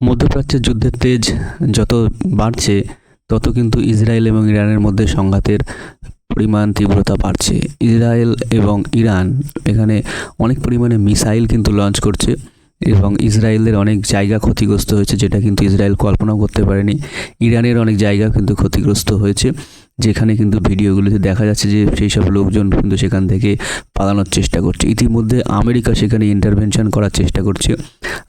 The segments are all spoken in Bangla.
মধ্যপ্রাচ্যের যুদ্ধের তেজ যত বাড়ছে তত কিন্তু ইসরায়েল এবং ইরানের মধ্যে সংঘাতের পরিমাণ তীব্রতা বাড়ছে। ইসরায়েল এবং ইরান এখানে অনেক পরিমাণে মিসাইল কিন্তু লঞ্চ করছে এবং ইসরায়েলের অনেক জায়গা ক্ষতিগ্রস্ত হয়েছে, যেটা কিন্তু ইসরায়েল কল্পনাও করতে পারেনি। ইরানের অনেক জায়গা কিন্তু ক্ষতিগ্রস্ত হয়েছে, যেখানে কিন্তু ভিডিওগুলোতে দেখা যাচ্ছে যে সেই সব লোকজন কিন্তু সেখান থেকে পালানোর চেষ্টা করছে। ইতিমধ্যে আমেরিকা সেখানে ইন্টারভেনশন করার চেষ্টা করছে।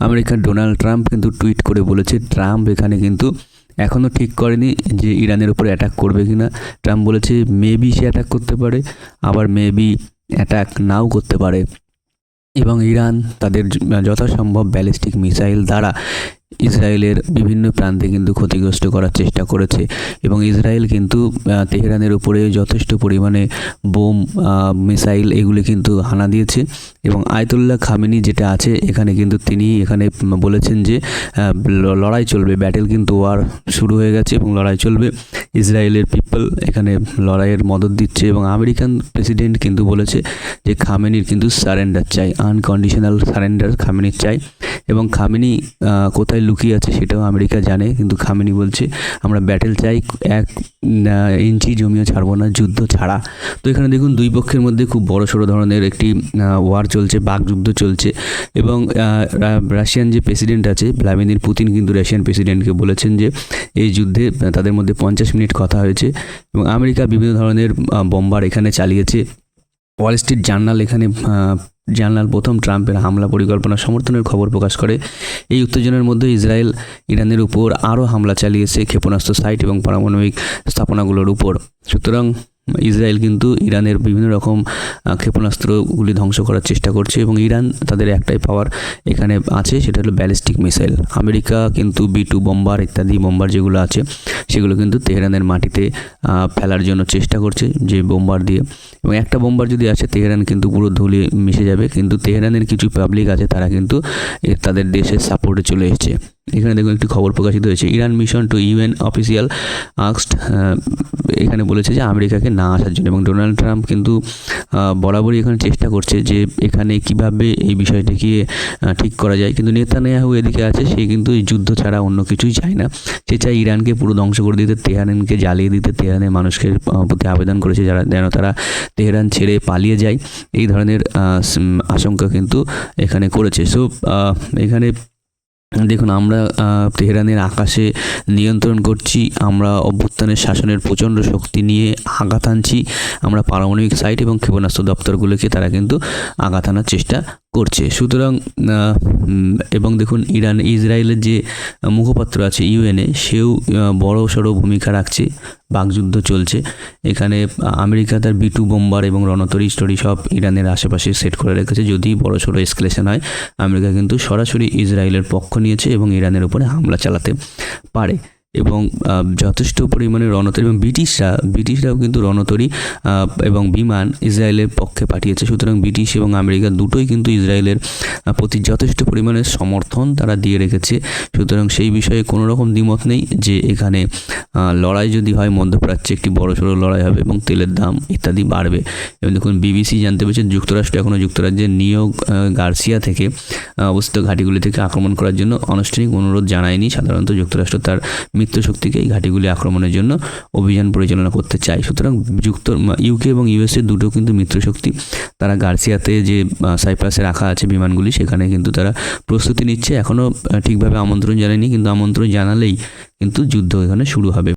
আমেরিকার ডোনাল্ড ট্রাম্প কিন্তু টুইট করে বলেছে, ট্রাম্প এখানে কিন্তু এখনও ঠিক করেনি যে ইরানের উপরে অ্যাটাক করবে কিনা। ট্রাম্প বলেছে মেবি সে অ্যাটাক করতে পারে, আবার মেবি অ্যাটাক নাও করতে পারে। এবং ইরান তাদের যথাসম্ভব ব্যালিস্টিক মিসাইল দ্বারা ইসরায়েলের বিভিন্ন প্রান্তে কিন্তু ক্ষতিগ্রস্ত করার চেষ্টা করেছে। এবং ইসরায়েল কিন্তু তেহরানের উপরে যথেষ্ট পরিমাণে বোম, মিসাইল এগুলি কিন্তু হানা দিয়েছে। এবং আয়াতুল্লাহ খামেনি যেটা আছে এখানে কিন্তু তিনি এখানে বলেছেন যে লড়াই চলবে, ব্যাটেল কিন্তু ওয়ার শুরু হয়ে গেছে এবং লড়াই চলবে। ইসরায়েলের পিপল এখানে লড়াইয়ের মদত দিচ্ছে এবং আমেরিকান প্রেসিডেন্ট কিন্তু বলেছে যে খামেনির কিন্তু সারেন্ডার চাই, আনকন্ডিশনাল সারেন্ডার খামেনির চাই। এবং খামেনি কোথায় লুকিয়ে আছে সেটাও আমেরিকা জানে, কিন্তু খামেনি বলছে আমরা ব্যাটেল চাই, 1 ইঞ্চি জমিও ছাড়বো না যুদ্ধ ছাড়া। তো এখানে দেখুন দুই পক্ষের মধ্যে খুব বড়সড় ধরনের একটি ওয়ার চলছে, বাকযুদ্ধ চলছে। এবং রাশিয়ান যে প্রেসিডেন্ট আছে ভ্লাদিমির পুতিন কিন্তু রাশিয়ান প্রেসিডেন্টকে বলেছেন যে এই যুদ্ধে তাদের মধ্যে 50 মিনিট কথা হয়েছে। এবং আমেরিকা বিভিন্ন ধরনের বোমবার এখানে চালিয়েছে। ওয়াল স্ট্রিট জার্নাল এখানে প্রথম ট্রাম্পের হামলা পরিকল্পনা সমর্থনের খবর প্রকাশ করে। এই উত্তেজনার মধ্যে ইসরায়েল ইরানের উপর আরও হামলা চালিয়েছে ক্ষেপণাস্ত্র সাইট এবং পারমাণবিক স্থাপনাগুলোর উপর। সুতরাং ইসরায়েল কিন্তু ইরানের বিভিন্ন রকম ক্ষেপণাস্ত্রগুলি ধ্বংস করার চেষ্টা করছে এবং ইরান তাদের একটাই পাওয়ার এখানে আছে, সেটা হলো ব্যালিস্টিক মিসাইল। আমেরিকা কিন্তু B2 বোম্বার ইত্যাদি বোম্বার যেগুলো আছে সেগুলো কিন্তু তেহরানের মাটিতে ফেলার জন্য চেষ্টা করছে, যে বোম্বার দিয়ে। এবং একটা বোম্বার যদি আসে তেহরান কিন্তু পুরো ধুলে মিশে যাবে। কিন্তু তেহরানের কিছু পাবলিক আছে তারা কিন্তু তাদের দেশের সাপোর্টে চলে এসেছে। এখানে দেখুন একটি খবর প্রকাশিত হয়েছে, Iran mission to UN official asked, এখানে বলেছে যে আমেরিকাকে না আসার জন্য। এবং ডোনাল্ড ট্রাম্প কিন্তু বরাবরই এখানে চেষ্টা করছে যে এখানে কিভাবে এই বিষয়টিকে ঠিক করা যায়। কিন্তু নেতানিয়াহু এদিকে আছে, সে কিন্তু এই যুদ্ধ ছাড়া অন্য কিছুই চায় না। সে চায় ইরানকে পুরো ধ্বংস করে দিতে, তেহরানকে জ্বালিয়ে দিতে। তেহরানের মানুষকে প্রতি আবেদন করেছে যেন তারা তেহরান ছেড়ে পালিয়ে যায়, এই ধরনের আশঙ্কা কিন্তু এখানে করেছে। সো এখানে দেখুন আমরা তেহরানের আকাশে নিয়ন্ত্রণ করছি, আমরা অভ্যুত্থানের শাসনের প্রচণ্ড শক্তি নিয়ে আঘাত আনছি। আমরা পারমাণবিক সাইট এবং ক্ষেপণাস্ত্র দপ্তরগুলোকে তারা কিন্তু আঘাত আনার চেষ্টা করছে। সুতরাং এবং দেখুন ইসরায়েলের যে মুখপাত্র আছে UN সেও বড় সড়ো ভূমিকা রাখছে। বাকযুদ্ধ চলছে এখানে। আমেরিকা তার B2 বোম্বার এবং রণতরী সব ইরানের আশেপাশে সেট করে রেখেছে। যদি বড় সড়ো এসকেলেশন হয়, আমেরিকা কিন্তু সরাসরি ইসরায়েলের পক্ষ নিয়েছে এবং ইরানের উপরে হামলা চালাতে পারে। এবং যথেষ্ট পরিমাণে রণতরী এবং ব্রিটিশরাও কিন্তু রণতরী এবং বিমান ইসরায়েলের পক্ষে পাঠিয়েছে। সুতরাং ব্রিটিশ এবং আমেরিকা দুটোই কিন্তু ইসরায়েলের প্রতি যথেষ্ট পরিমাণে সমর্থন তারা দিয়ে রেখেছে। সুতরাং সেই বিষয়ে কোনো রকম দ্বিমত নেই যে এখানে লড়াই যদি হয় মধ্যপ্রাচ্যে একটি বড়সড় লড়াই হবে এবং তেলের দাম ইত্যাদি বাড়বে। এবং দেখুন BBC জানতে পেরেছে যুক্তরাষ্ট্র এখনও যুক্তরাজ্যের নিউ গার্সিয়া থেকে অবস্থিত ঘাঁটিগুলি থেকে আক্রমণ করার জন্য আনুষ্ঠানিক অনুরোধ জানায়নি। সাধারণত যুক্তরাষ্ট্র তার মিত্র শক্তিকে এই ঘাঁটিগুলি আক্রমণের জন্য অভিযান পরিচালনা করতে চায়। সুতরাং UK এবং USA দুটো কিন্তু মিত্র শক্তি। তারা গার্সিয়াতে যে সাইপ্রাসে রাখা আছে বিমানগুলি সেখানে কিন্তু তারা প্রস্তুতি নিচ্ছে। এখনও ঠিকভাবে আমন্ত্রণ জানায়নি, কিন্তু আমন্ত্রণ জানালেই কিন্তু যুদ্ধ এখানে শুরু হবে।